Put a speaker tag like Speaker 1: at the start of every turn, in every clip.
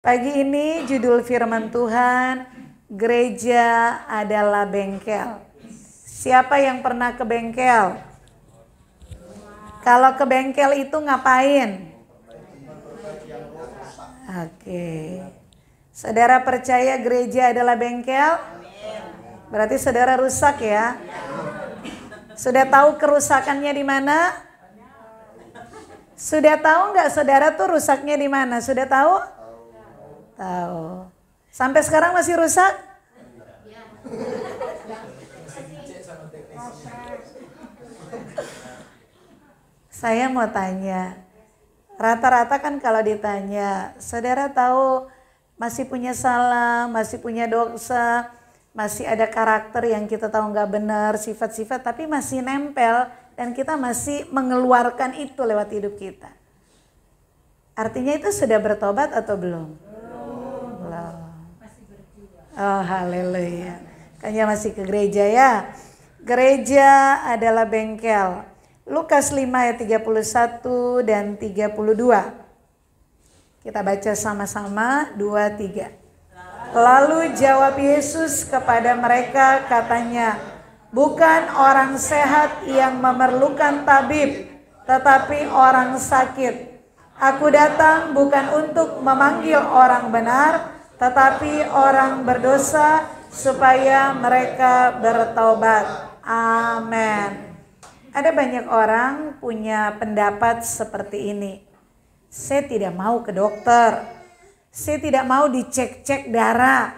Speaker 1: Pagi ini judul firman Tuhan, gereja adalah bengkel. Siapa yang pernah ke bengkel? Kalau ke bengkel itu ngapain? Oke. Saudara percaya gereja adalah bengkel? Berarti saudara rusak ya? Sudah tahu kerusakannya di mana? Sudah tahu nggak saudara tuh rusaknya di mana? Sudah tahu? Tahu. Sampai sekarang masih rusak? Saya mau tanya. Rata-rata kan kalau ditanya, saudara tahu masih punya salah, masih punya dosa, masih ada karakter yang kita tahu nggak benar, sifat-sifat tapi masih nempel dan kita masih mengeluarkan itu lewat hidup kita. Artinya itu sudah bertobat atau belum? Oh haleluya. Kayaknya masih ke gereja ya. Gereja adalah bengkel. Lukas 5 ayat 31 dan 32. Kita baca sama-sama 2, 3. Lalu jawab Yesus kepada mereka katanya, bukan orang sehat yang memerlukan tabib, tetapi orang sakit. Aku datang bukan untuk memanggil orang benar, tetapi orang berdosa supaya mereka bertobat. Amin. Ada banyak orang punya pendapat seperti ini. Saya tidak mau ke dokter. Saya tidak mau dicek-cek darah.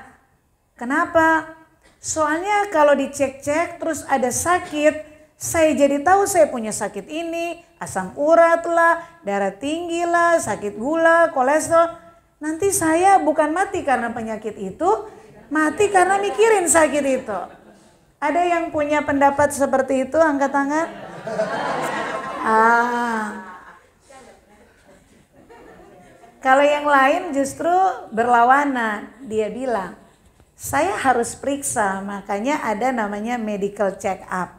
Speaker 1: Kenapa? Soalnya kalau dicek-cek terus ada sakit, saya jadi tahu saya punya sakit ini, asam urat lah, darah tinggi lah, sakit gula, kolesterol. Nanti saya bukan mati karena penyakit itu, mati karena mikirin sakit itu. Ada yang punya pendapat seperti itu, angkat tangan. Kalau yang lain justru berlawanan. Dia bilang, saya harus periksa, makanya ada namanya medical check up.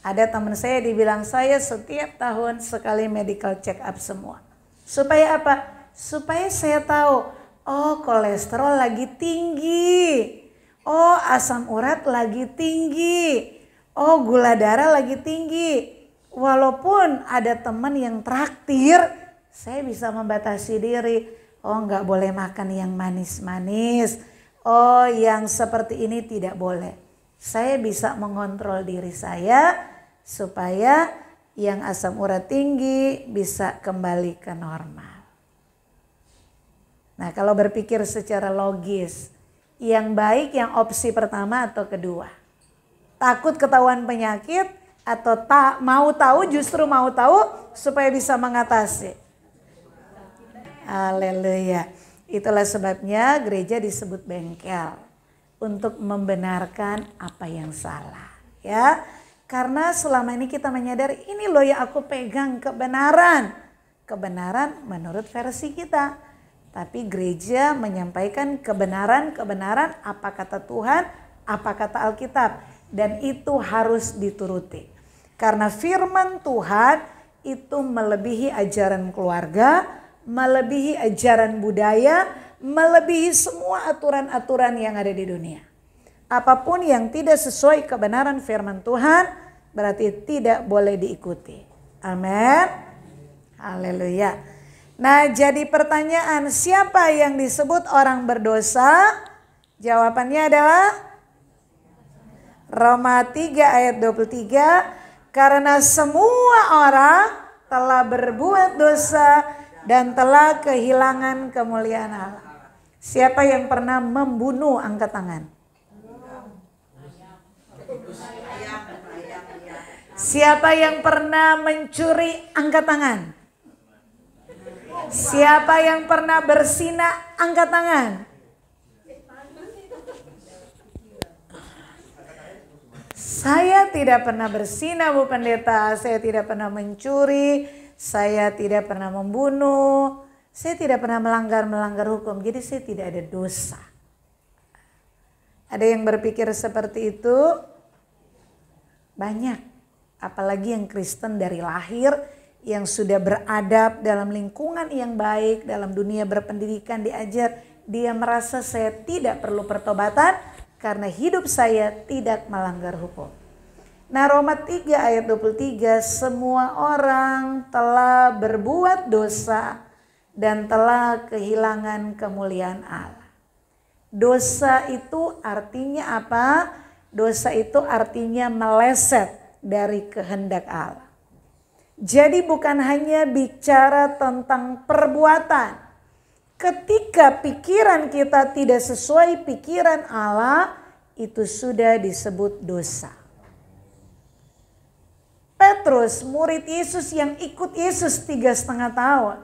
Speaker 1: Ada teman saya dibilang saya setiap tahun sekali medical check up semua. Supaya apa? Supaya saya tahu, oh kolesterol lagi tinggi, oh asam urat lagi tinggi, oh gula darah lagi tinggi. Walaupun ada teman yang traktir, saya bisa membatasi diri. Oh nggak boleh makan yang manis-manis, oh yang seperti ini tidak boleh. Saya bisa mengontrol diri saya supaya yang asam urat tinggi bisa kembali ke normal. Nah kalau berpikir secara logis, yang baik yang opsi pertama atau kedua? Takut ketahuan penyakit atau tak mau tahu, justru mau tahu supaya bisa mengatasi? Haleluya. Itulah sebabnya gereja disebut bengkel. Untuk membenarkan apa yang salah. Ya, karena selama ini kita menyadari ini loh yang aku pegang kebenaran. Kebenaran menurut versi kita. Tapi gereja menyampaikan kebenaran-kebenaran apa kata Tuhan, apa kata Alkitab. Dan itu harus dituruti. Karena firman Tuhan itu melebihi ajaran keluarga, melebihi ajaran budaya, melebihi semua aturan-aturan yang ada di dunia. Apapun yang tidak sesuai kebenaran firman Tuhan berarti tidak boleh diikuti. Amin. Haleluya. Nah jadi pertanyaan, siapa yang disebut orang berdosa? Jawabannya adalah Roma 3 ayat 23. Karena semua orang telah berbuat dosa dan telah kehilangan kemuliaan Allah. Siapa yang pernah membunuh? Angkat tangan. Siapa yang pernah mencuri? Angkat tangan. Siapa yang pernah berzina? Angkat tangan. Saya tidak pernah berzina, Bu Pendeta. Saya tidak pernah mencuri. Saya tidak pernah membunuh. Saya tidak pernah melanggar hukum. Jadi saya tidak ada dosa. Ada yang berpikir seperti itu? Banyak. Apalagi yang Kristen dari lahir yang sudah beradab dalam lingkungan yang baik, dalam dunia berpendidikan diajar, dia merasa saya tidak perlu pertobatan karena hidup saya tidak melanggar hukum. Nah, Roma 3 ayat 23, semua orang telah berbuat dosa dan telah kehilangan kemuliaan Allah. Dosa itu artinya apa? Dosa itu artinya meleset dari kehendak Allah. Jadi bukan hanya bicara tentang perbuatan. Ketika pikiran kita tidak sesuai pikiran Allah, itu sudah disebut dosa. Petrus, murid Yesus yang ikut Yesus 3,5 tahun.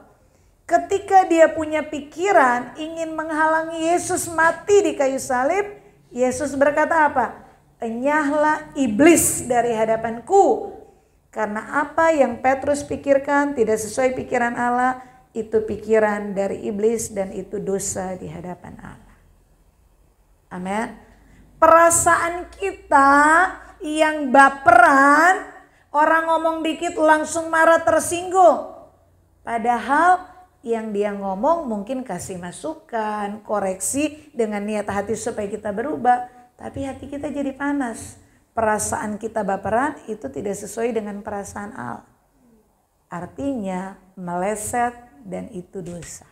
Speaker 1: Ketika dia punya pikiran ingin menghalangi Yesus mati di kayu salib, Yesus berkata apa? Enyahlah iblis dari hadapanku. Karena apa yang Petrus pikirkan tidak sesuai pikiran Allah, itu pikiran dari iblis dan itu dosa di hadapan Allah. Amin. Perasaan kita yang baperan, orang ngomong dikit langsung marah tersinggung. Padahal yang dia ngomong mungkin kasih masukan, koreksi dengan niat hati supaya kita berubah. Tapi hati kita jadi panas. Perasaan kita baperan itu tidak sesuai dengan perasaan Allah. Artinya meleset dan itu dosa.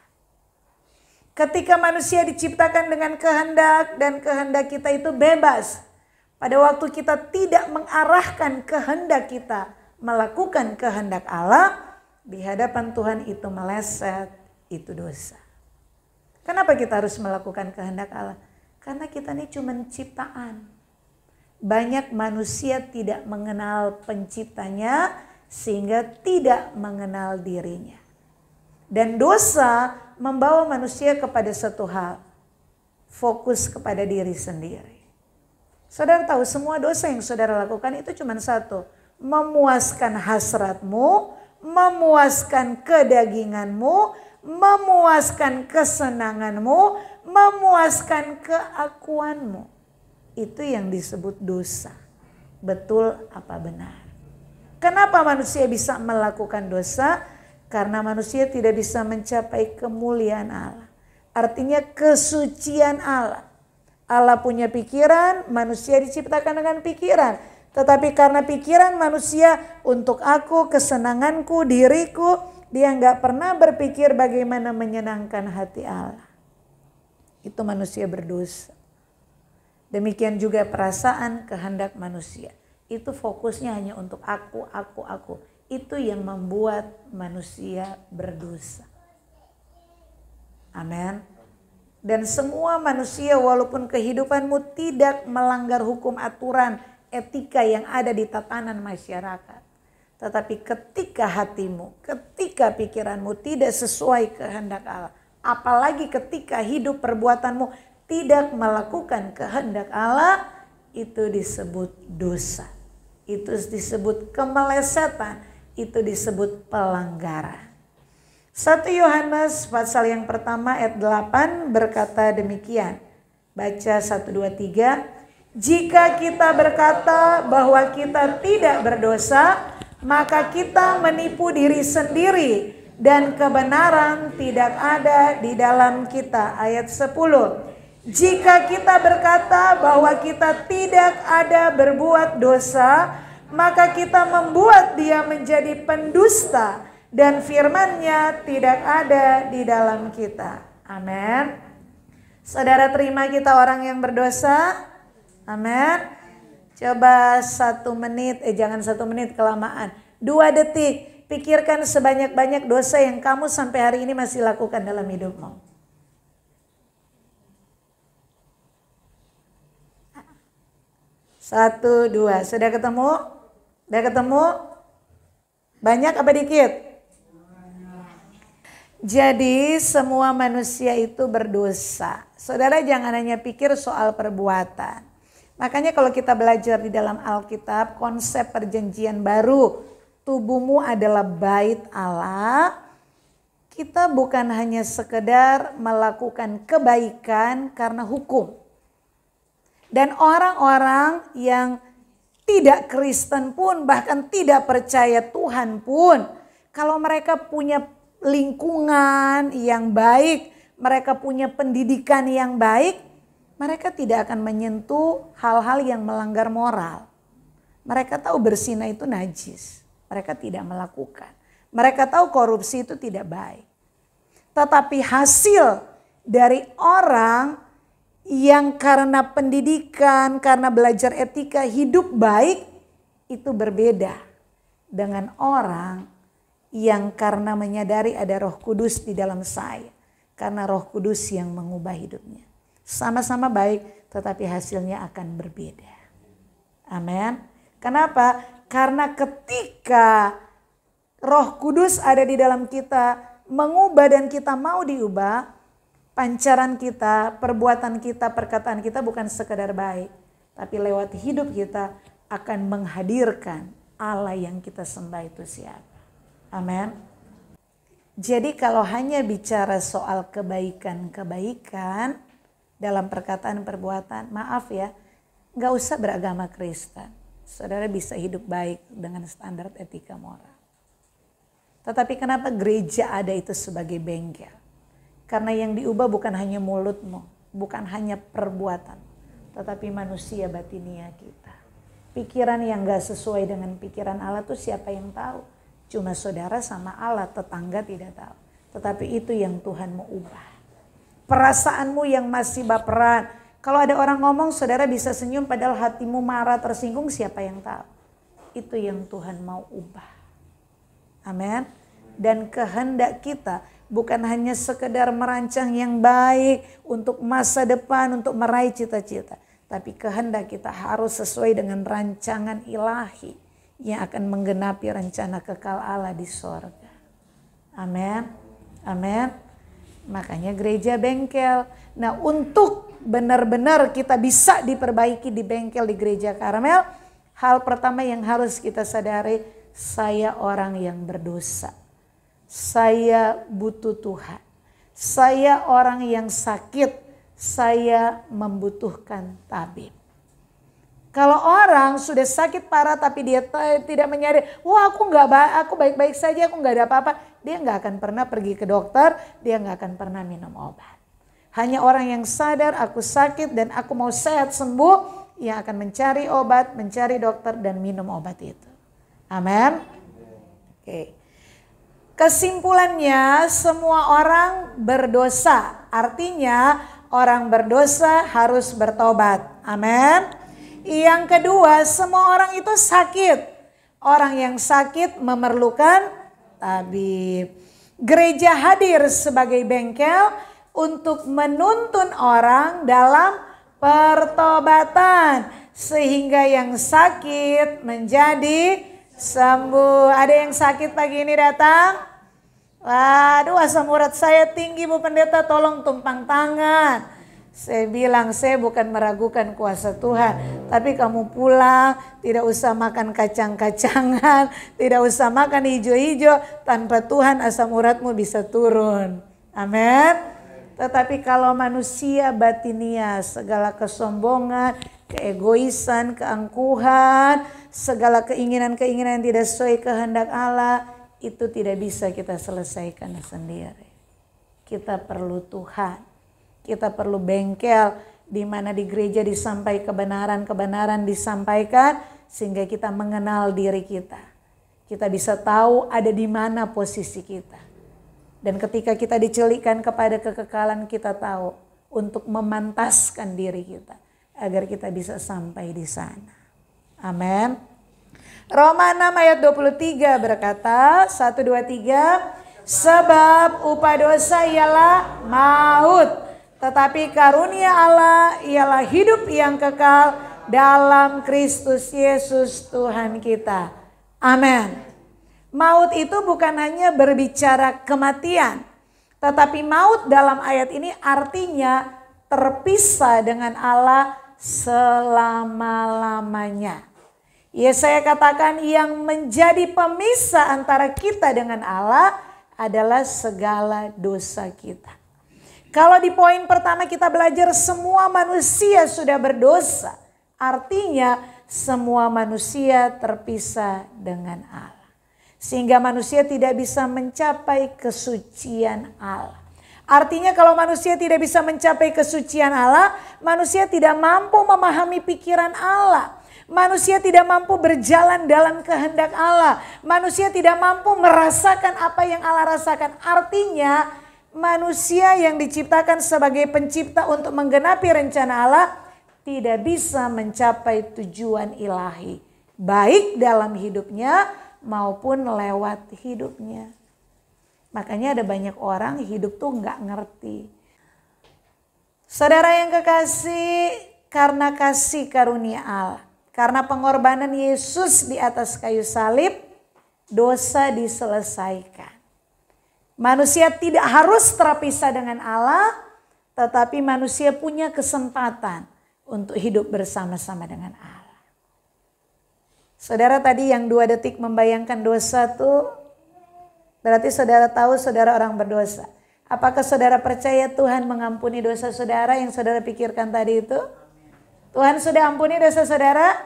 Speaker 1: Ketika manusia diciptakan dengan kehendak dan kehendak kita itu bebas. Pada waktu kita tidak mengarahkan kehendak kita melakukan kehendak Allah, di hadapan Tuhan itu meleset, itu dosa. Kenapa kita harus melakukan kehendak Allah? Karena kita ini cuma ciptaan. Banyak manusia tidak mengenal penciptanya sehingga tidak mengenal dirinya. Dan dosa membawa manusia kepada satu hal. Fokus kepada diri sendiri. Saudara tahu semua dosa yang saudara lakukan itu cuma satu. Memuaskan hasratmu, memuaskan kedaginganmu, memuaskan kesenanganmu, memuaskan keakuanmu. Itu yang disebut dosa. Betul apa benar? Kenapa manusia bisa melakukan dosa? Karena manusia tidak bisa mencapai kemuliaan Allah. Artinya kesucian Allah. Allah punya pikiran, manusia diciptakan dengan pikiran. Tetapi karena pikiran manusia untuk aku, kesenanganku, diriku, dia nggak pernah berpikir bagaimana menyenangkan hati Allah. Itu manusia berdosa. Demikian juga perasaan kehendak manusia. Itu fokusnya hanya untuk aku. Itu yang membuat manusia berdosa. Amin. Dan semua manusia walaupun kehidupanmu tidak melanggar hukum aturan etika yang ada di tatanan masyarakat. Tetapi ketika hatimu, ketika pikiranmu tidak sesuai kehendak Allah. Apalagi ketika hidup perbuatanmu tidak melakukan kehendak Allah, itu disebut dosa. Itu disebut kemelesetan, itu disebut pelanggaran. 1 Yohanes pasal yang pertama ayat 8 berkata demikian. Baca 1, 2, 3. Jika kita berkata bahwa kita tidak berdosa, maka kita menipu diri sendiri dan kebenaran tidak ada di dalam kita. Ayat 10. Jika kita berkata bahwa kita tidak ada berbuat dosa, maka kita membuat dia menjadi pendusta dan firman-Nya tidak ada di dalam kita. Amin. Saudara terima kita orang yang berdosa? Amin. Coba 1 menit, jangan 1 menit kelamaan. 2 detik, pikirkan sebanyak-banyak dosa yang kamu sampai hari ini masih lakukan dalam hidupmu. 1, 2, sudah ketemu? Sudah ketemu? Banyak apa dikit? Jadi semua manusia itu berdosa. Saudara jangan hanya pikir soal perbuatan. Makanya kalau kita belajar di dalam Alkitab, konsep perjanjian baru, tubuhmu adalah bait Allah. Kita bukan hanya sekedar melakukan kebaikan karena hukum. Dan orang-orang yang tidak Kristen pun, bahkan tidak percaya Tuhan pun, Kalau mereka punya lingkungan yang baik, mereka punya pendidikan yang baik, mereka tidak akan menyentuh hal-hal yang melanggar moral. Mereka tahu berzina itu najis, mereka tidak melakukan. Mereka tahu korupsi itu tidak baik. Tetapi hasil dari orang yang karena pendidikan, karena belajar etika hidup baik, itu berbeda dengan orang yang karena menyadari ada Roh Kudus di dalam saya. Karena Roh Kudus yang mengubah hidupnya. Sama-sama baik, tetapi hasilnya akan berbeda. Amin. Kenapa? Karena ketika Roh Kudus ada di dalam kita, mengubah dan kita mau diubah, pancaran kita, perbuatan kita, perkataan kita bukan sekedar baik. Tapi lewat hidup kita akan menghadirkan Allah yang kita sembah itu siapa. Amin. Jadi kalau hanya bicara soal kebaikan-kebaikan dalam perkataan perbuatan, maaf ya, gak usah beragama Kristen. Saudara bisa hidup baik dengan standar etika moral. Tetapi kenapa gereja ada itu sebagai bengkel? Karena yang diubah bukan hanya mulutmu, bukan hanya perbuatan, tetapi manusia batinia kita. Pikiran yang gak sesuai dengan pikiran Allah tuh siapa yang tahu? Cuma saudara sama Allah, tetangga tidak tahu. Tetapi itu yang Tuhan mau ubah. Perasaanmu yang masih baperan. Kalau ada orang ngomong saudara bisa senyum padahal hatimu marah tersinggung, siapa yang tahu? Itu yang Tuhan mau ubah. Amin. Dan kehendak kita bukan hanya sekedar merancang yang baik untuk masa depan, untuk meraih cita-cita. Tapi kehendak kita harus sesuai dengan rancangan ilahi yang akan menggenapi rencana kekal Allah di sorga. Amin. Amin. Makanya gereja bengkel. Nah, untuk benar-benar kita bisa diperbaiki di bengkel di gereja Karmel, hal pertama yang harus kita sadari, saya orang yang berdosa. Saya butuh Tuhan. Saya orang yang sakit. Saya membutuhkan tabib. Kalau orang sudah sakit parah tapi dia tidak menyadari, wah aku baik-baik saja, aku nggak ada apa-apa, dia nggak akan pernah pergi ke dokter, dia nggak akan pernah minum obat. Hanya orang yang sadar aku sakit dan aku mau sehat sembuh, yang akan mencari obat, mencari dokter dan minum obat itu. Amin. Oke. Kesimpulannya, semua orang berdosa. Artinya orang berdosa harus bertobat. Amin. Yang kedua, semua orang itu sakit. Orang yang sakit memerlukan tabib. Gereja hadir sebagai bengkel untuk menuntun orang dalam pertobatan. Sehingga yang sakit menjadi sembuh. Ada yang sakit pagi ini datang? Waduh, asam urat saya tinggi Bu Pendeta, tolong tumpang tangan. Saya bilang saya bukan meragukan kuasa Tuhan. Tapi kamu pulang tidak usah makan kacang-kacangan. Tidak usah makan hijau-hijau. Tanpa Tuhan asam uratmu bisa turun. Amin. Tetapi kalau manusia batinia, segala kesombongan, keegoisan, keangkuhan, segala keinginan-keinginan yang tidak sesuai kehendak Allah, itu tidak bisa kita selesaikan sendiri. Kita perlu Tuhan. Kita perlu bengkel di mana di gereja disampaikan kebenaran disampaikan sehingga kita mengenal diri kita. Kita bisa tahu ada di mana posisi kita. Dan ketika kita dicelikkan kepada kekekalan, kita tahu untuk memantaskan diri kita agar kita bisa sampai di sana. Amin. Roma 6 ayat 23 berkata, 1, 2, 3, sebab upah dosa ialah maut, tetapi karunia Allah ialah hidup yang kekal dalam Kristus Yesus Tuhan kita. Amin. Maut itu bukan hanya berbicara kematian, tetapi maut dalam ayat ini artinya terpisah dengan Allah selama-lamanya. Yesaya katakan yang menjadi pemisah antara kita dengan Allah adalah segala dosa kita. Kalau di poin pertama kita belajar semua manusia sudah berdosa. Artinya semua manusia terpisah dengan Allah. Sehingga manusia tidak bisa mencapai kesucian Allah. Artinya kalau manusia tidak bisa mencapai kesucian Allah, manusia tidak mampu memahami pikiran Allah. Manusia tidak mampu berjalan dalam kehendak Allah. Manusia tidak mampu merasakan apa yang Allah rasakan. Artinya manusia yang diciptakan sebagai pencipta untuk menggenapi rencana Allah tidak bisa mencapai tujuan ilahi. Baik dalam hidupnya maupun lewat hidupnya. Makanya ada banyak orang hidup tuh nggak ngerti. Saudara yang kekasih, karena kasih karunia Allah, karena pengorbanan Yesus di atas kayu salib, dosa diselesaikan. Manusia tidak harus terpisah dengan Allah, tetapi manusia punya kesempatan untuk hidup bersama-sama dengan Allah. Saudara tadi yang 2 detik membayangkan dosa tuh, berarti saudara tahu saudara orang berdosa. Apakah saudara percaya Tuhan mengampuni dosa saudara yang saudara pikirkan tadi itu? Tuhan sudah ampuni dosa saudara?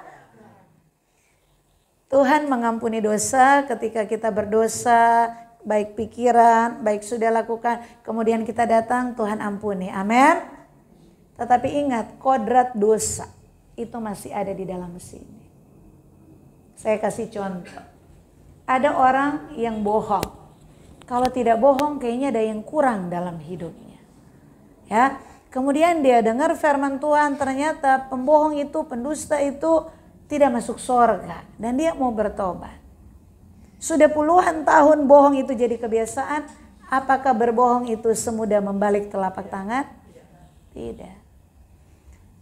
Speaker 1: Tuhan mengampuni dosa ketika kita berdosa, baik pikiran, baik sudah lakukan, kemudian kita datang, Tuhan ampuni. Amin. Tetapi ingat, kodrat dosa itu masih ada di dalam sini. Saya kasih contoh. Ada orang yang bohong. Kalau tidak bohong kayaknya ada yang kurang dalam hidupnya. Ya, kemudian dia dengar firman Tuhan, ternyata pembohong itu, pendusta itu tidak masuk surga dan dia mau bertobat. Sudah puluhan tahun bohong itu jadi kebiasaan. Apakah berbohong itu semudah membalik telapak tangan? Tidak.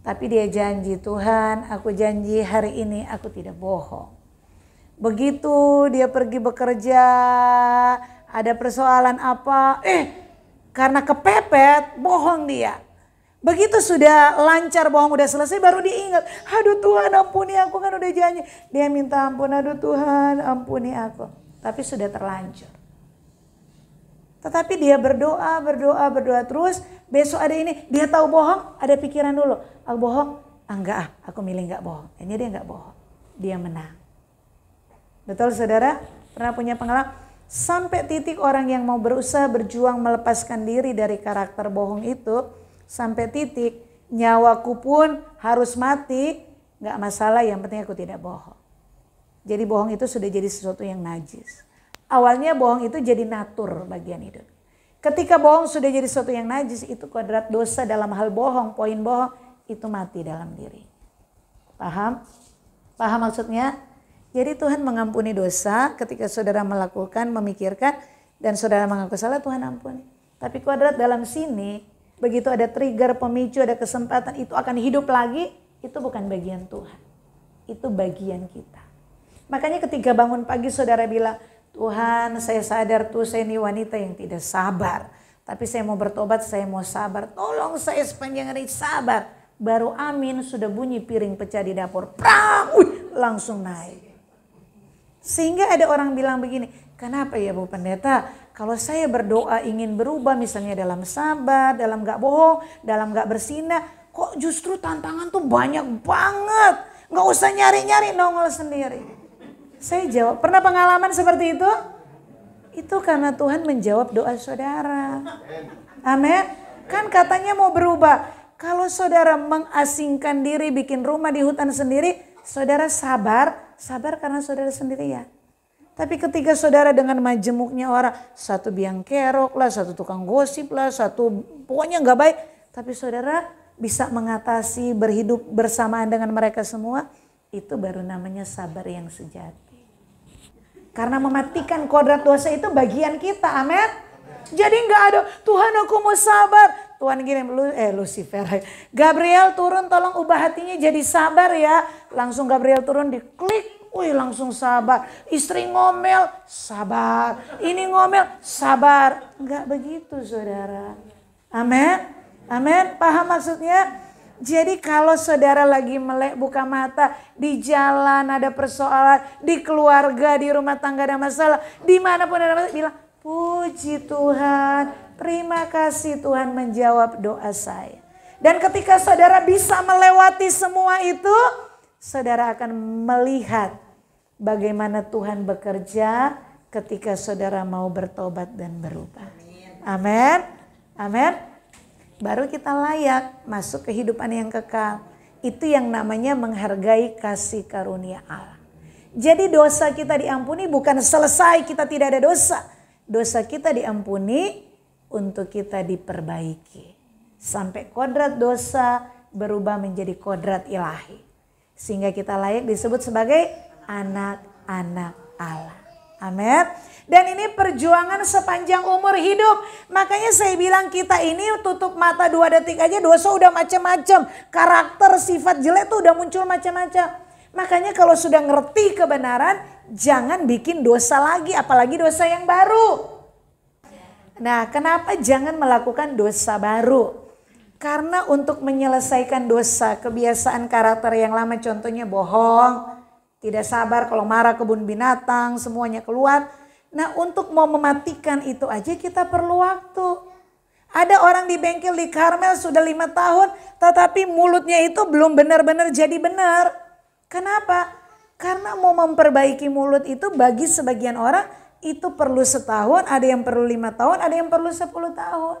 Speaker 1: Tapi dia janji, Tuhan, aku janji hari ini aku tidak bohong. Begitu dia pergi bekerja, ada persoalan apa, karena kepepet, bohong dia. Begitu sudah lancar bohong, udah selesai, baru diingat, aduh Tuhan ampuni aku, kan udah janji. Dia minta ampun, aduh Tuhan ampuni aku. Tapi sudah terlanjur. Tetapi dia berdoa terus, besok ada ini, dia tahu bohong, ada pikiran dulu, aku bohong, enggak, aku milih enggak bohong. Ini dia enggak bohong, dia menang. Betul saudara? Pernah punya pengalaman? Sampai titik orang yang mau berusaha berjuang melepaskan diri dari karakter bohong itu, sampai titik nyawaku pun harus mati, gak masalah, yang penting aku tidak bohong. Jadi bohong itu sudah jadi sesuatu yang najis. Awalnya bohong itu jadi natur bagian hidup. Ketika bohong sudah jadi sesuatu yang najis, itu kodrat dosa dalam hal bohong, poin bohong, itu mati dalam diri. Paham? Paham maksudnya? Jadi Tuhan mengampuni dosa ketika saudara melakukan, memikirkan, dan saudara mengaku salah, Tuhan ampuni. Tapi kodrat dalam sini, begitu ada trigger, pemicu, ada kesempatan, itu akan hidup lagi, itu bukan bagian Tuhan. Itu bagian kita. Makanya ketika bangun pagi saudara bilang, Tuhan saya sadar tuh saya ini wanita yang tidak sabar. Tapi saya mau bertobat, saya mau sabar. Tolong saya sepanjang hari sabar. Baru amin, sudah bunyi piring pecah di dapur. Prang, langsung naik. Sehingga ada orang bilang begini, kenapa ya Bu Pendeta, kalau saya berdoa ingin berubah misalnya dalam sabar, dalam gak bohong, dalam gak berzina, kok justru tantangan tuh banyak banget. Gak usah nyari-nyari, nongol sendiri. Saya jawab, pernah pengalaman seperti itu? Itu karena Tuhan menjawab doa saudara. Amin. Kan katanya mau berubah. Kalau saudara mengasingkan diri, bikin rumah di hutan sendiri, saudara sabar karena saudara sendirian. Tapi ketika saudara dengan majemuknya orang, satu biang kerok lah, satu tukang gosip lah, satu pokoknya gak baik. Tapi saudara bisa mengatasi, berhidup bersamaan dengan mereka semua, itu baru namanya sabar yang sejati. Karena mematikan kodrat dosa itu bagian kita, amin. Jadi gak ada, Tuhan aku mau sabar. Tuhan gini, Lucifer, Gabriel turun tolong ubah hatinya jadi sabar ya. Langsung Gabriel turun diklik, langsung sabar. Istri ngomel, sabar. Ini ngomel, sabar. Enggak begitu saudara. Amin, amin, paham maksudnya? Jadi kalau saudara lagi melek buka mata, di jalan ada persoalan, di keluarga, di rumah tangga ada masalah, dimanapun ada masalah, bilang, puji Tuhan. Terima kasih Tuhan menjawab doa saya. Dan ketika saudara bisa melewati semua itu, saudara akan melihat bagaimana Tuhan bekerja ketika saudara mau bertobat dan berubah. Amin. Amin. Baru kita layak masuk kehidupan yang kekal. Itu yang namanya menghargai kasih karunia Allah. Jadi dosa kita diampuni bukan selesai kita tidak ada dosa. Dosa kita diampuni untuk kita diperbaiki. Sampai kodrat dosa berubah menjadi kodrat ilahi. Sehingga kita layak disebut sebagai anak-anak Allah. Amin. Dan ini perjuangan sepanjang umur hidup. Makanya saya bilang kita ini tutup mata 2 detik aja dosa udah macam-macam. Karakter, sifat jelek tuh udah muncul macam-macam. Makanya kalau sudah ngerti kebenaran, jangan bikin dosa lagi. Apalagi dosa yang baru. Nah, kenapa jangan melakukan dosa baru? Karena untuk menyelesaikan dosa, kebiasaan karakter yang lama contohnya bohong, tidak sabar kalau marah kebun binatang, semuanya keluar. Nah, untuk mau mematikan itu aja kita perlu waktu. Ada orang di bengkel di Karmel sudah 5 tahun, tetapi mulutnya itu belum benar-benar jadi benar. Kenapa? Karena mau memperbaiki mulut itu bagi sebagian orang itu perlu setahun, ada yang perlu 5 tahun, ada yang perlu 10 tahun.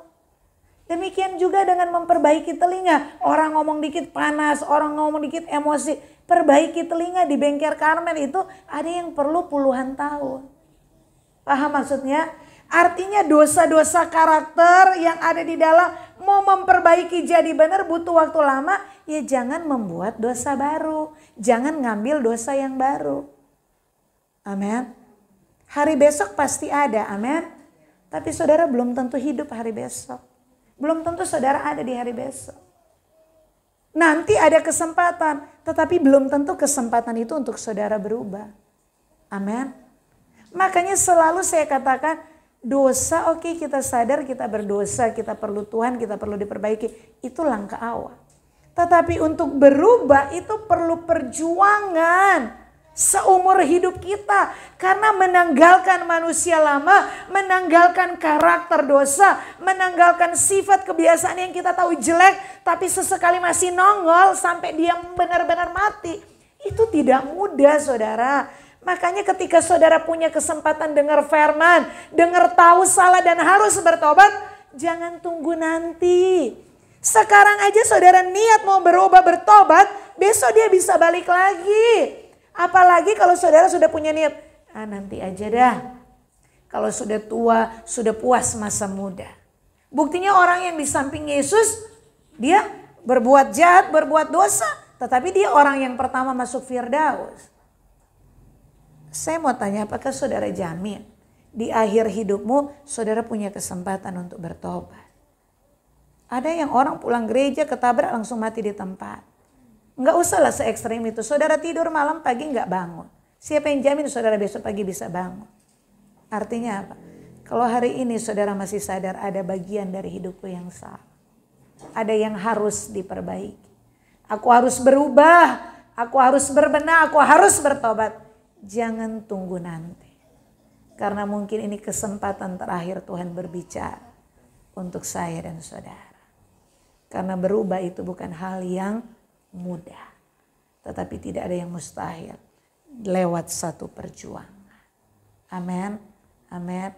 Speaker 1: Demikian juga dengan memperbaiki telinga. Orang ngomong dikit panas, orang ngomong dikit emosi. Perbaiki telinga di bengkel Karmel itu ada yang perlu puluhan tahun. Paham maksudnya? Artinya dosa-dosa karakter yang ada di dalam mau memperbaiki jadi benar butuh waktu lama. Ya jangan membuat dosa baru. Jangan ngambil dosa yang baru. Amin. Hari besok pasti ada, amin. Tapi saudara belum tentu hidup hari besok. Belum tentu saudara ada di hari besok. Nanti ada kesempatan, tetapi belum tentu kesempatan itu untuk saudara berubah. Amin. Makanya selalu saya katakan dosa oke, kita sadar kita berdosa, kita perlu Tuhan, kita perlu diperbaiki. Itu langkah awal. Tetapi untuk berubah itu perlu perjuangan. Seumur hidup kita. Karena menanggalkan manusia lama, menanggalkan karakter dosa, menanggalkan sifat kebiasaan yang kita tahu jelek, tapi sesekali masih nongol sampai dia benar-benar mati. Itu tidak mudah saudara. Makanya ketika saudara punya kesempatan dengar firman, dengar tahu salah dan harus bertobat, jangan tunggu nanti. Sekarang aja saudara niat mau berubah bertobat, besok dia bisa balik lagi. Apalagi kalau saudara sudah punya niat, nanti aja dah. Kalau sudah tua, sudah puas masa muda. Buktinya orang yang di samping Yesus, dia berbuat jahat, berbuat dosa. Tetapi dia orang yang pertama masuk Firdaus. Saya mau tanya, apakah saudara jamin di akhir hidupmu saudara punya kesempatan untuk bertobat? Ada yang orang pulang gereja ketabrak langsung mati di tempat. Enggak usahlah se-ekstrem itu. Saudara tidur malam pagi enggak bangun. Siapa yang jamin saudara besok pagi bisa bangun? Artinya apa? Kalau hari ini saudara masih sadar ada bagian dari hidupku yang salah. Ada yang harus diperbaiki. Aku harus berubah. Aku harus berbenah. Aku harus bertobat. Jangan tunggu nanti. Karena mungkin ini kesempatan terakhir Tuhan berbicara untuk saya dan saudara. Karena berubah itu bukan hal yang mudah, tetapi tidak ada yang mustahil lewat satu perjuangan. Amin, amin.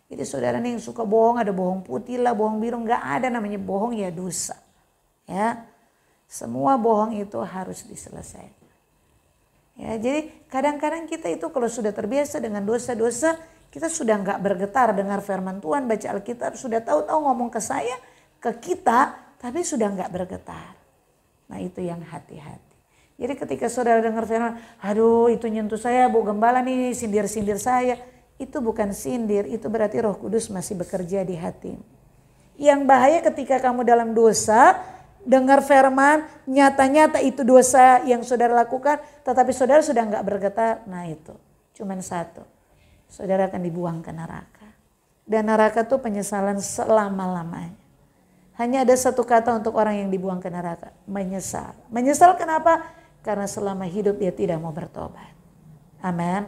Speaker 1: Jadi saudara nih yang suka bohong, ada bohong putih lah, bohong biru, nggak ada namanya bohong ya dosa. Ya, semua bohong itu harus diselesaikan. Ya, jadi kadang-kadang kita itu kalau sudah terbiasa dengan dosa-dosa, kita sudah nggak bergetar dengar firman Tuhan, baca Alkitab, sudah tahu-tahu ngomong ke saya, ke kita, tapi sudah nggak bergetar. Nah itu yang hati-hati. Jadi ketika saudara dengar firman, aduh itu nyentuh saya, Bu Gembala nih sindir-sindir saya. Itu bukan sindir, itu berarti Roh Kudus masih bekerja di hatimu. Yang bahaya ketika kamu dalam dosa, dengar firman, nyata-nyata itu dosa yang saudara lakukan, tetapi saudara sudah nggak bergetar. Nah itu, cuman satu, saudara akan dibuang ke neraka. Dan neraka itu penyesalan selama-lamanya. Hanya ada satu kata untuk orang yang dibuang ke neraka, menyesal. Menyesal kenapa? Karena selama hidup dia tidak mau bertobat. Amin.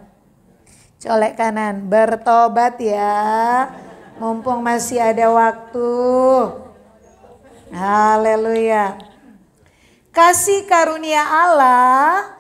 Speaker 1: Colek kanan, bertobat ya. Mumpung masih ada waktu. Haleluya. Kasih karunia Allah,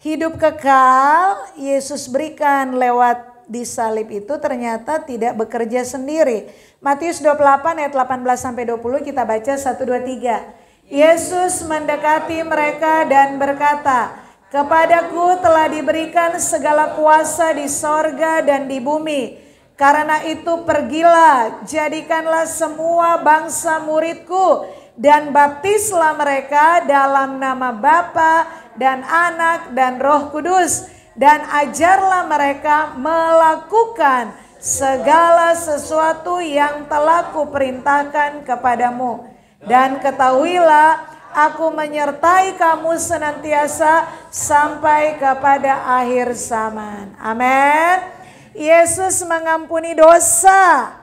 Speaker 1: hidup kekal, Yesus berikan lewat disalib itu ternyata tidak bekerja sendiri. Matius 28 ayat 18-20 kita baca 1, 2, 3. Yesus mendekati mereka dan berkata, "Kepadaku telah diberikan segala kuasa di sorga dan di bumi. Karena itu pergilah, jadikanlah semua bangsa muridku dan baptislah mereka dalam nama Bapa dan Anak dan Roh Kudus. Dan ajarlah mereka melakukan segala sesuatu yang telah kuperintahkan kepadamu. Dan ketahuilah, aku menyertai kamu senantiasa sampai kepada akhir zaman." Amin. Yesus mengampuni dosa,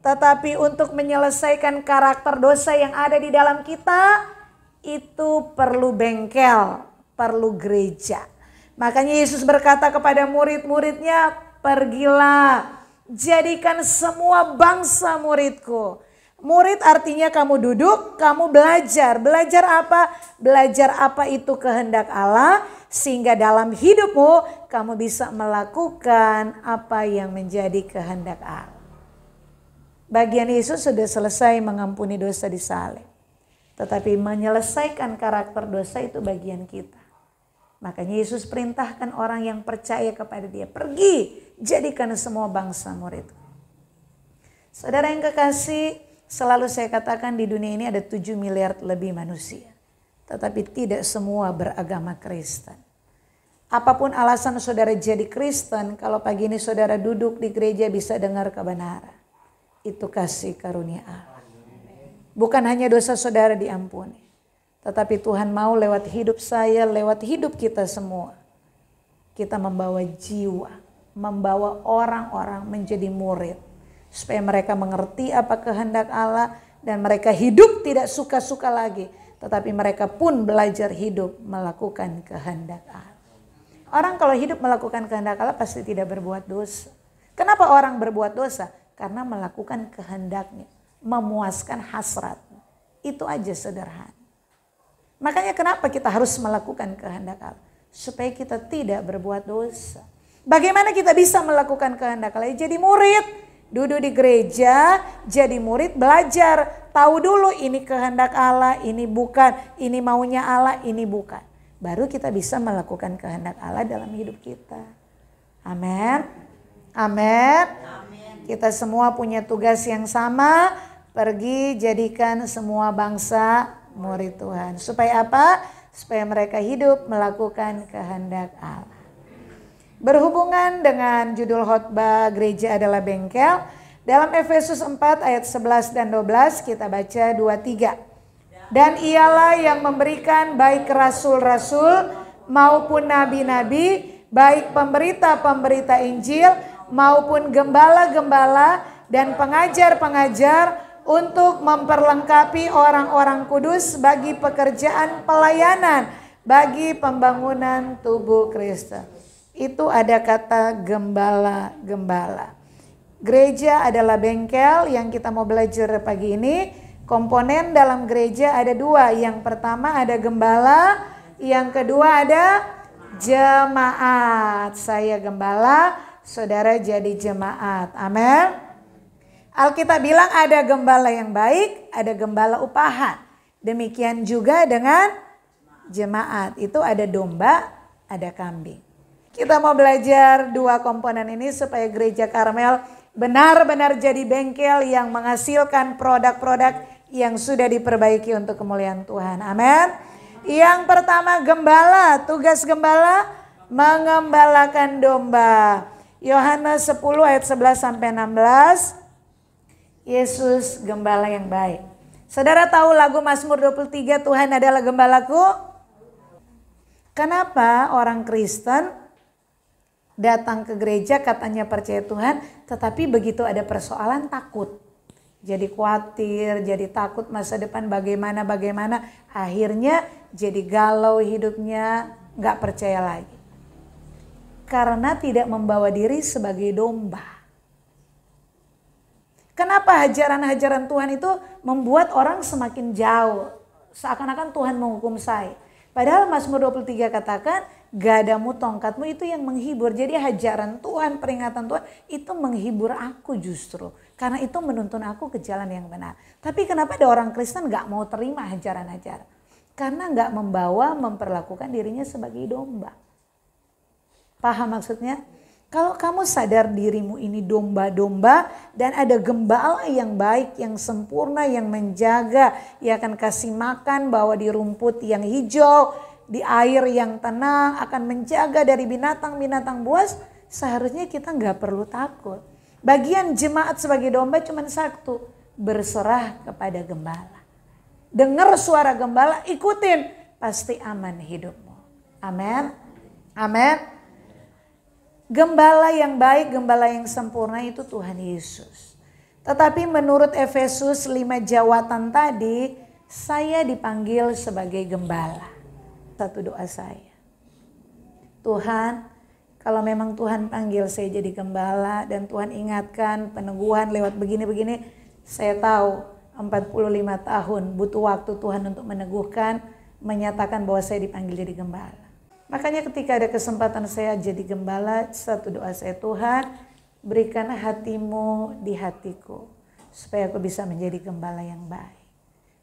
Speaker 1: tetapi untuk menyelesaikan karakter dosa yang ada di dalam kita, itu perlu bengkel, perlu gereja. Makanya Yesus berkata kepada murid-muridnya, "Pergilah, jadikan semua bangsa muridku." Murid artinya kamu duduk, kamu belajar. Belajar apa? Belajar apa itu kehendak Allah, sehingga dalam hidupmu kamu bisa melakukan apa yang menjadi kehendak Allah. Bagian Yesus sudah selesai mengampuni dosa di salib. Tetapi menyelesaikan karakter dosa itu bagian kita. Makanya Yesus perintahkan orang yang percaya kepada dia, "Pergi, jadikan semua bangsa murid." Saudara yang kekasih, selalu saya katakan di dunia ini ada 7 miliar lebih manusia. Tetapi tidak semua beragama Kristen. Apapun alasan saudara jadi Kristen, kalau pagi ini saudara duduk di gereja bisa dengar kebenaran. Itu kasih karunia Allah. Bukan hanya dosa saudara diampuni. Tetapi Tuhan mau lewat hidup saya, lewat hidup kita semua. Kita membawa jiwa, membawa orang-orang menjadi murid. Supaya mereka mengerti apa kehendak Allah dan mereka hidup tidak suka-suka lagi. Tetapi mereka pun belajar hidup melakukan kehendak Allah. Orang kalau hidup melakukan kehendak Allah pasti tidak berbuat dosa. Kenapa orang berbuat dosa? Karena melakukan kehendaknya, memuaskan hasratnya. Itu aja sederhana. Makanya kenapa kita harus melakukan kehendak Allah? Supaya kita tidak berbuat dosa. Bagaimana kita bisa melakukan kehendak Allah? Jadi murid, duduk di gereja, jadi murid, belajar. Tahu dulu ini kehendak Allah, ini bukan. Ini maunya Allah, ini bukan. Baru kita bisa melakukan kehendak Allah dalam hidup kita. Amin. Amin. Kita semua punya tugas yang sama. Pergi jadikan semua bangsa murid Tuhan. Supaya apa? Supaya mereka hidup melakukan kehendak Allah. Berhubungan dengan judul khotbah gereja adalah bengkel. Dalam Efesus 4 ayat 11 dan 12 kita baca 2-3. "Dan ialah yang memberikan baik rasul-rasul maupun nabi-nabi, baik pemberita-pemberita Injil maupun gembala-gembala dan pengajar-pengajar, untuk memperlengkapi orang-orang kudus bagi pekerjaan pelayanan, bagi pembangunan tubuh Kristus." Itu ada kata gembala-gembala. Gereja adalah bengkel yang kita mau belajar pagi ini. Komponen dalam gereja ada 2. Yang pertama ada gembala, yang kedua ada jemaat. Saya gembala, saudara jadi jemaat. Amin. Alkitab bilang ada gembala yang baik, ada gembala upahan. Demikian juga dengan jemaat. Itu ada domba, ada kambing. Kita mau belajar 2 komponen ini supaya gereja Karmel benar-benar jadi bengkel yang menghasilkan produk-produk yang sudah diperbaiki untuk kemuliaan Tuhan. Amin. Yang pertama gembala, tugas gembala mengembalakan domba. Yohanes 10 ayat 11-16. Yesus gembala yang baik. Saudara tahu lagu Mazmur 23, Tuhan adalah gembalaku? Kenapa orang Kristen datang ke gereja katanya percaya Tuhan, tetapi begitu ada persoalan takut. Jadi khawatir, jadi takut masa depan bagaimana, akhirnya jadi galau hidupnya, gak percaya lagi. Karena tidak membawa diri sebagai domba. Kenapa hajaran-hajaran Tuhan itu membuat orang semakin jauh? Seakan-akan Tuhan menghukum saya. Padahal Mazmur 23 katakan, gadamu, tongkatmu itu yang menghibur. Jadi hajaran Tuhan, peringatan Tuhan itu menghibur aku justru. Karena itu menuntun aku ke jalan yang benar. Tapi kenapa ada orang Kristen gak mau terima hajaran-hajaran? Karena gak memperlakukan dirinya sebagai domba. Paham maksudnya? Kalau kamu sadar dirimu ini domba-domba dan ada gembala yang baik, yang sempurna, yang menjaga, yang akan kasih makan, bawa di rumput yang hijau, di air yang tenang, akan menjaga dari binatang-binatang buas, seharusnya kita nggak perlu takut. Bagian jemaat sebagai domba cuma satu, berserah kepada gembala. Dengar suara gembala, ikutin, pasti aman hidupmu. Amin. Amin. Gembala yang baik, gembala yang sempurna itu Tuhan Yesus. Tetapi menurut Efesus 5 jawatan tadi, saya dipanggil sebagai gembala. Satu doa saya. Tuhan, kalau memang Tuhan panggil saya jadi gembala dan Tuhan ingatkan peneguhan lewat begini-begini, saya tahu 45 tahun butuh waktu Tuhan untuk meneguhkan, menyatakan bahwa saya dipanggil jadi gembala. Makanya ketika ada kesempatan saya jadi gembala, satu doa saya, Tuhan berikan hatimu di hatiku. Supaya aku bisa menjadi gembala yang baik.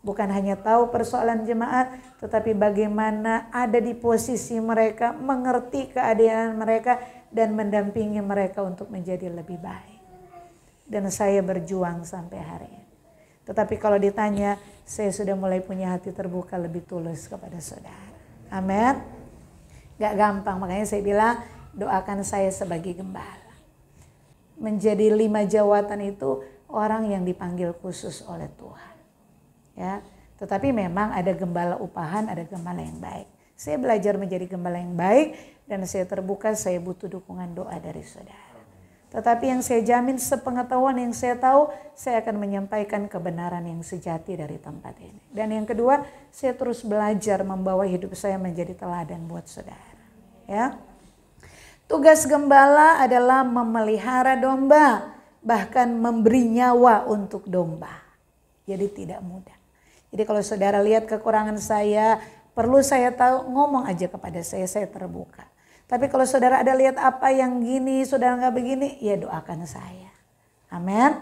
Speaker 1: Bukan hanya tahu persoalan jemaat, tetapi bagaimana ada di posisi mereka, mengerti keadaan mereka, dan mendampingi mereka untuk menjadi lebih baik. Dan saya berjuang sampai hari ini. Tetapi kalau ditanya, saya sudah mulai punya hati terbuka lebih tulus kepada saudara. Amin. Gak gampang, makanya saya bilang doakan saya sebagai gembala. Menjadi 5 jawatan itu orang yang dipanggil khusus oleh Tuhan. Ya, tetapi memang ada gembala upahan, ada gembala yang baik. Saya belajar menjadi gembala yang baik dan saya terbuka, saya butuh dukungan doa dari saudara. Tetapi yang saya jamin sepengetahuan yang saya tahu, saya akan menyampaikan kebenaran yang sejati dari tempat ini. Dan yang kedua, saya terus belajar membawa hidup saya menjadi teladan buat saudara. Ya. Tugas gembala adalah memelihara domba, bahkan memberi nyawa untuk domba. Jadi tidak mudah. Jadi kalau saudara lihat kekurangan saya, perlu saya tahu, ngomong aja kepada saya terbuka. Tapi kalau saudara ada lihat apa yang gini, saudara nggak begini, ya doakan saya. Amin.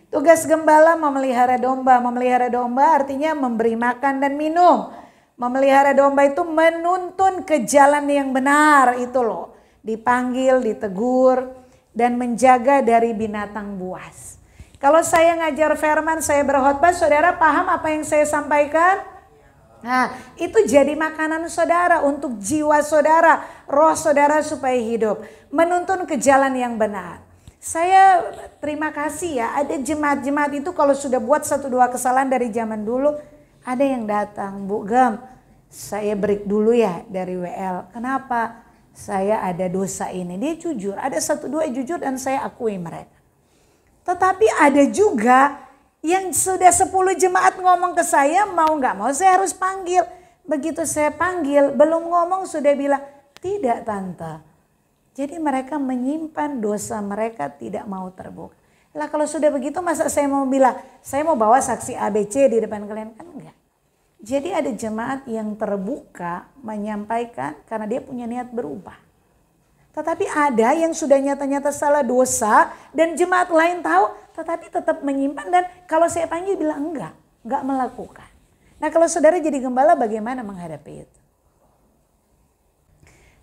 Speaker 1: Tugas gembala memelihara domba. Memelihara domba artinya memberi makan dan minum. Memelihara domba itu menuntun ke jalan yang benar itu loh. Dipanggil, ditegur, dan menjaga dari binatang buas. Kalau saya ngajar firman, saya berkhotbah, saudara paham apa yang saya sampaikan? Nah, itu jadi makanan saudara untuk jiwa saudara, roh saudara supaya hidup. Menuntun ke jalan yang benar. Saya terima kasih ya, ada jemaat-jemaat itu kalau sudah buat 1-2 kesalahan dari zaman dulu, ada yang datang, Bu Gem, saya break dulu ya dari WL. Kenapa? Saya ada dosa ini. Dia jujur, ada 1-2 jujur dan saya akui mereka. Tetapi ada juga yang sudah 10 jemaat ngomong ke saya, mau gak mau saya harus panggil. Begitu saya panggil, belum ngomong sudah bilang, tidak tante. Jadi mereka menyimpan dosa mereka, tidak mau terbuka. Lah kalau sudah begitu masa saya mau bilang, saya mau bawa saksi ABC di depan kalian? Kan enggak. Jadi ada jemaat yang terbuka menyampaikan karena dia punya niat berubah. Tetapi ada yang sudah nyata-nyata salah dosa dan jemaat lain tahu tetapi tetap menyimpan dan kalau saya panggil bilang enggak melakukan. Nah kalau saudara jadi gembala bagaimana menghadapi itu?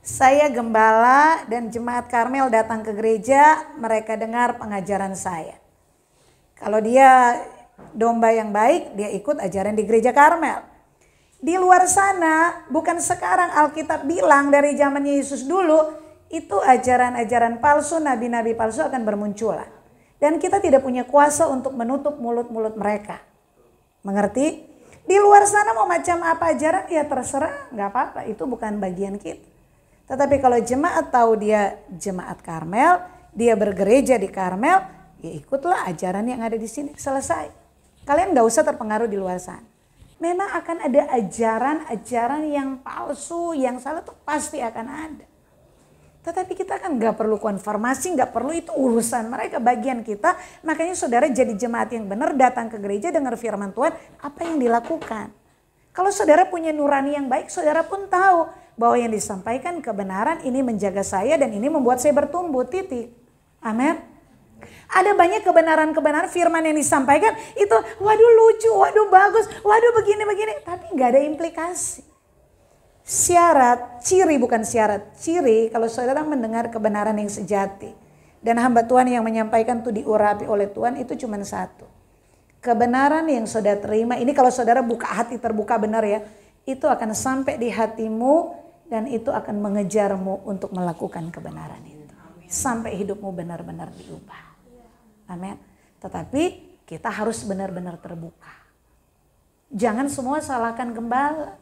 Speaker 1: Saya gembala dan jemaat Karmel datang ke gereja, mereka dengar pengajaran saya. Kalau dia domba yang baik, dia ikut ajaran di gereja Karmel. Di luar sana, bukan sekarang Alkitab bilang dari zamannya Yesus dulu, itu ajaran-ajaran palsu, nabi-nabi palsu akan bermunculan. Dan kita tidak punya kuasa untuk menutup mulut-mulut mereka. Mengerti? Di luar sana mau macam apa ajaran, ya terserah, gak apa-apa, itu bukan bagian kita. Tetapi kalau jemaat tahu dia jemaat Karmel, dia bergereja di Karmel, ya ikutlah ajaran yang ada di sini, selesai. Kalian gak usah terpengaruh di luar sana. Memang akan ada ajaran-ajaran yang palsu, yang salah tuh pasti akan ada. Tetapi kita kan gak perlu konfirmasi, gak perlu, itu urusan mereka, bagian kita. Makanya saudara jadi jemaat yang benar, datang ke gereja, dengar firman Tuhan, apa yang dilakukan. Kalau saudara punya nurani yang baik, saudara pun tahu bahwa yang disampaikan kebenaran ini menjaga saya dan ini membuat saya bertumbuh, titik. Amin. Ada banyak kebenaran-kebenaran firman yang disampaikan itu, waduh lucu, waduh bagus, waduh begini-begini. Tapi nggak ada implikasi. Syarat, ciri bukan syarat. Ciri kalau saudara mendengar kebenaran yang sejati. Dan hamba Tuhan yang menyampaikan itu diurapi oleh Tuhan itu cuma satu. Kebenaran yang saudara terima, ini kalau saudara buka hati terbuka benar ya. Itu akan sampai di hatimu dan itu akan mengejarmu untuk melakukan kebenaran itu. Sampai hidupmu benar-benar diubah. Amin. Tetapi kita harus benar-benar terbuka. Jangan semua salahkan gembala.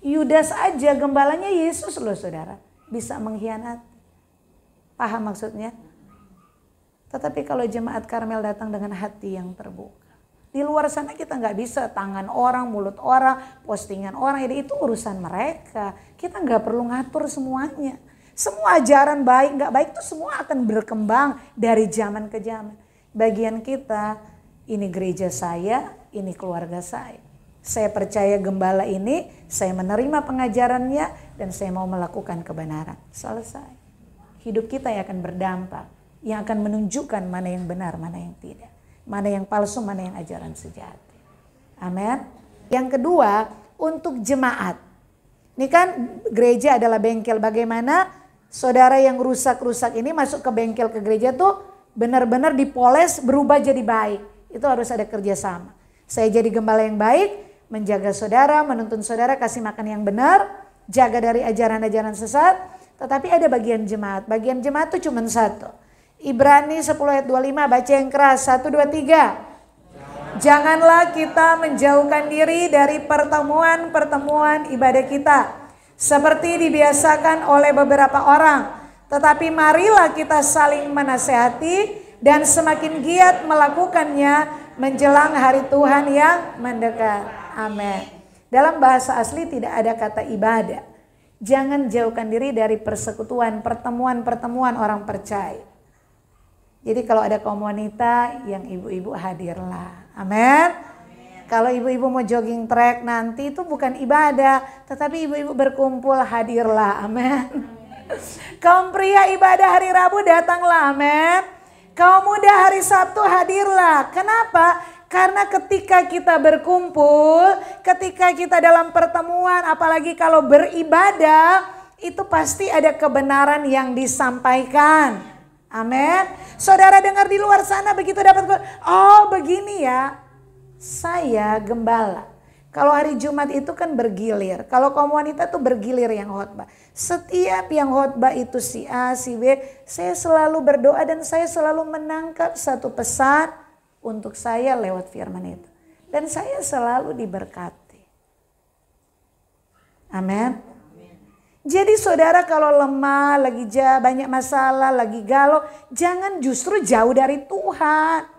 Speaker 1: Yudas aja gembalanya Yesus loh saudara. Bisa mengkhianati. Paham maksudnya? Tetapi kalau jemaat Karmel datang dengan hati yang terbuka. Di luar sana kita nggak bisa tangan orang, mulut orang, postingan orang. Jadi itu urusan mereka. Kita nggak perlu ngatur semuanya. Semua ajaran baik nggak baik itu semua akan berkembang dari zaman ke zaman. Bagian kita, ini gereja saya, ini keluarga saya. Saya percaya gembala ini, saya menerima pengajarannya dan saya mau melakukan kebenaran. Selesai. Hidup kita yang akan berdampak, yang akan menunjukkan mana yang benar, mana yang tidak. Mana yang palsu, mana yang ajaran sejati. Amin. Yang kedua, untuk jemaat. Ini kan gereja adalah bengkel. Bagaimana saudara yang rusak-rusak ini masuk ke bengkel ke gereja tuh benar-benar dipoles berubah jadi baik. Itu harus ada kerjasama. Saya jadi gembala yang baik, menjaga saudara, menuntun saudara, kasih makan yang benar, jaga dari ajaran-ajaran sesat. Tetapi ada bagian jemaat. Bagian jemaat itu cuma satu. Ibrani 10 ayat 25 baca yang keras. 1, 2, 3. Janganlah kita menjauhkan diri dari pertemuan-pertemuan ibadah kita. Seperti dibiasakan oleh beberapa orang. Tetapi marilah kita saling menasehati dan semakin giat melakukannya menjelang hari Tuhan yang mendekat. Amin. Dalam bahasa asli tidak ada kata ibadah. Jangan jauhkan diri dari persekutuan, pertemuan-pertemuan orang percaya. Jadi kalau ada komunitas yang ibu-ibu hadirlah. Amin. Kalau ibu-ibu mau jogging track nanti itu bukan ibadah, tetapi ibu-ibu berkumpul hadirlah. Amin. Kaum pria ibadah hari Rabu datanglah. Amin. Kaum muda hari Sabtu hadirlah. Kenapa? Karena ketika kita berkumpul, ketika kita dalam pertemuan, apalagi kalau beribadah, itu pasti ada kebenaran yang disampaikan. Amin. Saudara dengar di luar sana begitu dapat, oh begini ya, saya gembala. Kalau hari Jumat itu kan bergilir. Kalau kaum wanita tuh bergilir yang khotbah. Setiap yang khotbah itu si A, si B, saya selalu berdoa dan saya selalu menangkap satu pesan untuk saya lewat firman itu. Dan saya selalu diberkati. Amin. Jadi saudara kalau lemah, lagi banyak masalah, lagi galau, jangan justru jauh dari Tuhan.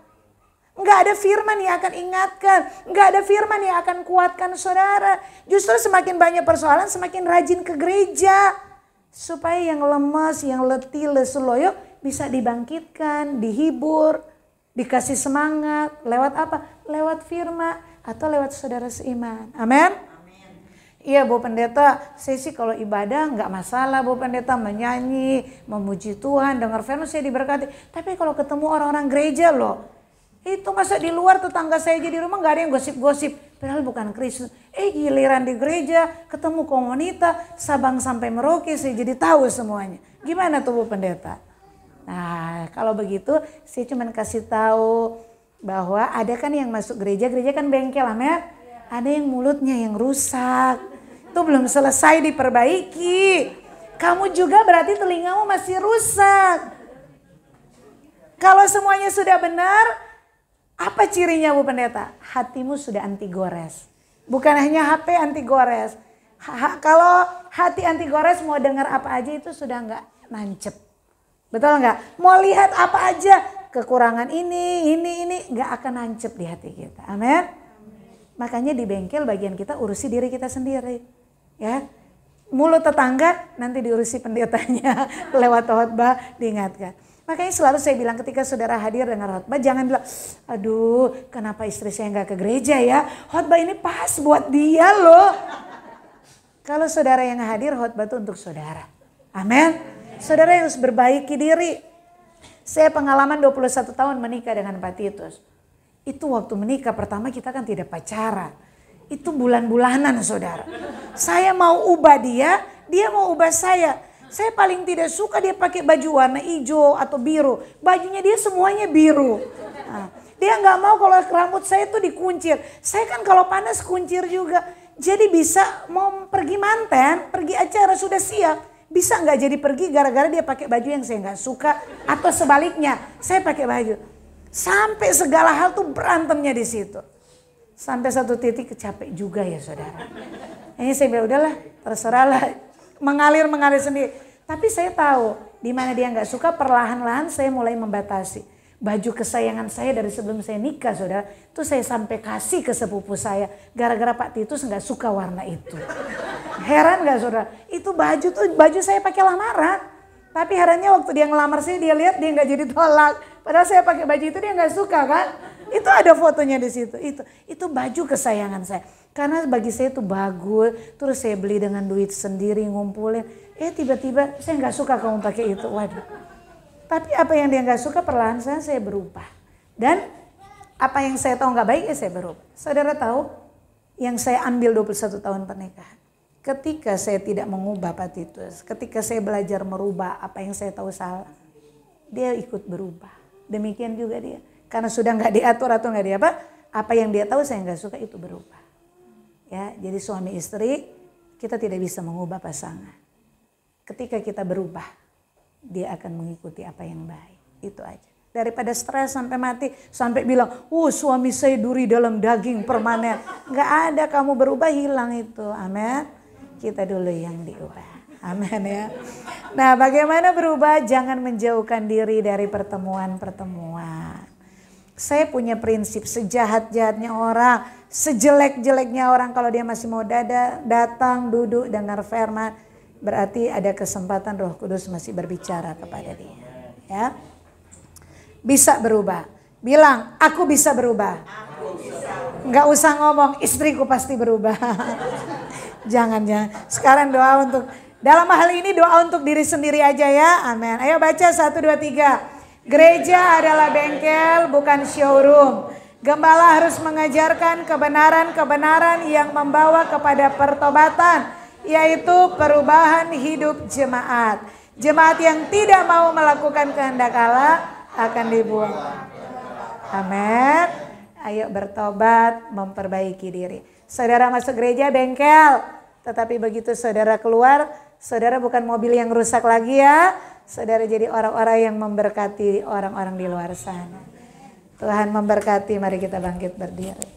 Speaker 1: Enggak ada firman yang akan ingatkan, enggak ada firman yang akan kuatkan saudara. Justru semakin banyak persoalan, semakin rajin ke gereja. Supaya yang lemas, yang letih, lesu loyo bisa dibangkitkan, dihibur, dikasih semangat. Lewat apa? Lewat firman atau lewat saudara seiman. Amin. Iya Bu Pendeta, saya sih kalau ibadah nggak masalah Bu Pendeta, menyanyi, memuji Tuhan, dengar firman saya diberkati. Tapi kalau ketemu orang-orang gereja loh, itu masa di luar tetangga saya aja di rumah nggak ada yang gosip-gosip. Padahal bukan Kristus. Giliran di gereja, ketemu komunitas, Sabang sampai Merauke saya jadi tahu semuanya. Gimana tuh Bu Pendeta? Nah kalau begitu saya cuma kasih tahu bahwa ada kan yang masuk gereja kan bengkel, amin. Ada yang mulutnya yang rusak. Itu belum selesai diperbaiki. Kamu juga berarti telingamu masih rusak. Kalau semuanya sudah benar, apa cirinya Bu Pendeta? Hatimu sudah anti gores. Bukan hanya HP anti gores. Kalau hati anti gores mau dengar apa aja itu sudah nggak nancep. Betul nggak? Mau lihat apa aja kekurangan ini nggak akan nancep di hati kita. Amin. Makanya di bengkel bagian kita urusi diri kita sendiri. Ya, mulut tetangga nanti diurusi pendetanya lewat khotbah diingatkan. Makanya selalu saya bilang ketika saudara hadir dengar khotbah, jangan bilang, aduh kenapa istri saya nggak ke gereja ya, khotbah ini pas buat dia loh. Kalau saudara yang hadir, khotbah itu untuk saudara. Amin. Saudara harus berbaiki diri. Saya pengalaman 21 tahun menikah dengan Pak Titus. Itu waktu menikah pertama kita kan tidak pacaran. Itu bulan-bulanan saudara. Saya mau ubah dia, dia mau ubah saya. Saya paling tidak suka dia pakai baju warna hijau atau biru. Bajunya dia semuanya biru. Nah, dia nggak mau kalau rambut saya tuh dikuncir. Saya kan kalau panas kuncir juga. Jadi bisa mau pergi manten, pergi acara sudah siap. Bisa nggak jadi pergi gara-gara dia pakai baju yang saya nggak suka. Atau sebaliknya, saya pakai baju. Sampai segala hal tuh berantemnya di situ. Sampai satu titik kecapek juga ya saudara. Ini saya bilang udahlah terserahlah. Mengalir sendiri. Tapi saya tahu di mana dia nggak suka, perlahan-lahan saya mulai membatasi. Baju kesayangan saya dari sebelum saya nikah saudara, itu saya sampai kasih ke sepupu saya. Gara-gara Pak Titus nggak suka warna itu. Heran nggak saudara? Itu baju saya pakai lamaran. Tapi herannya waktu dia ngelamar saya, dia lihat dia nggak jadi tolak. Padahal saya pakai baju itu dia nggak suka kan? Itu ada fotonya di situ. Itu baju kesayangan saya. Karena bagi saya itu bagus. Terus saya beli dengan duit sendiri, ngumpulin. Tiba-tiba saya nggak suka kamu pakai itu. Waduh. Tapi apa yang dia nggak suka perlahan saya berubah. Dan apa yang saya tahu nggak baik saya berubah. Saudara tahu yang saya ambil 21 tahun pernikahan. Ketika saya tidak mengubah Pak Titus. Ketika saya belajar merubah apa yang saya tahu salah. Dia ikut berubah. Demikian juga dia. Karena sudah nggak diatur atau nggak dia apa yang dia tahu saya nggak suka itu berubah. Ya, jadi suami istri kita tidak bisa mengubah pasangan. Ketika kita berubah, dia akan mengikuti apa yang baik. Itu aja. Daripada stres sampai mati, sampai bilang, suami saya duri dalam daging permanen. Nggak ada, kamu berubah hilang itu. Amin. Kita dulu yang diubah. Amin ya. Nah, bagaimana berubah? Jangan menjauhkan diri dari pertemuan-pertemuan. Saya punya prinsip sejahat-jahatnya orang, sejelek-jeleknya orang kalau dia masih mau datang, duduk, dengar firman, berarti ada kesempatan Roh Kudus masih berbicara kepada dia. Ya. Bisa berubah. Bilang, aku bisa berubah. Enggak usah ngomong, istriku pasti berubah. Jangan. Sekarang doa untuk, dalam hal ini doa untuk diri sendiri aja ya. Amin. Ayo baca 1, 2, 3. Gereja adalah bengkel, bukan showroom. Gembala harus mengajarkan kebenaran-kebenaran yang membawa kepada pertobatan, yaitu perubahan hidup jemaat. Jemaat yang tidak mau melakukan kehendak Allah akan dibuang. Amin. Ayo bertobat, memperbaiki diri. Saudara masuk gereja bengkel, tetapi begitu saudara keluar, saudara bukan mobil yang rusak lagi ya. Saudara jadi orang-orang yang memberkati orang-orang di luar sana. Tuhan memberkati, mari kita bangkit berdiri.